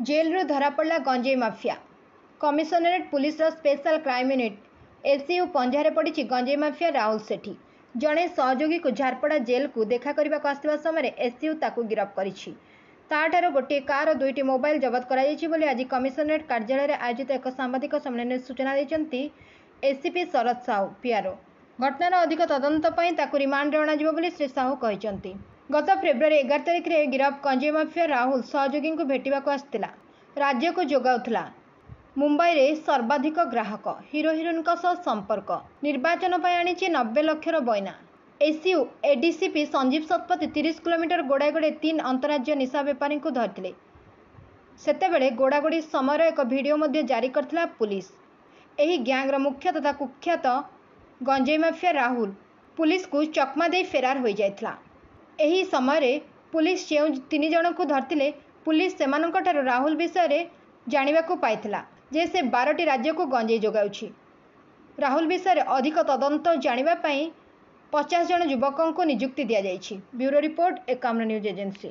जेलरू धरापड़ा गंजेई mafia. Commissionerate police special crime unit SU पंजारे पड़ी गंजेई माफिया राहुल सेठी। जड़े सहयोगी को झारपड़ा जेल को देखा करने आसवा समय एसयू ताकू गिरफ्त करिछि। ताठारो गोटे कार और 2टी मोबाइल जबत कर आज कमिशनरेट कार्यालय आयोजित एक सांबादिक सम्मेलन सूचना देते एसीपी शरद साहू पीआरओ। घटनार अधिक तदंत ताकू रिमांड अणाजिबो श्री साहू कहते। गत फेब्रुआरी 11 तारिख में गिरफ गंजेई माफिया राहुल सहयोगी को भेटा आसाला। राज्य को जोगाउला मुंबई रे सर्वाधिक ग्राहक हिरो हिरोइन संपर्क निर्वाचन आनी 90 लक्षर बयना। SU ADCP Sanjeev Satapathy 30 kilometre गोड़ागोड़े 3 अंतराज्य निशा बेपारी को धरते सेतेबेले गोड़ागोड़ी समय एक भिडियो जारी करथिला पुलिस। एही गैंग्र मुख्य तथा कुख्यात गंजेई माफिया राहुल पुलिस को चकमा दे फेरार हो जाइथिला। एही समय पुलिस जो 3 जन को धरते पुलिस सेमानंकठारु राहुल विषय जानिबाकु पाइथिला जे से 12टी राज्य को गंजेई जोगाउछि। राहुल विषय अधिक तदंत जानिबा पई 50 जन युवकों को नियुक्ति दिया जाइछि। Bureau report 51 news agency.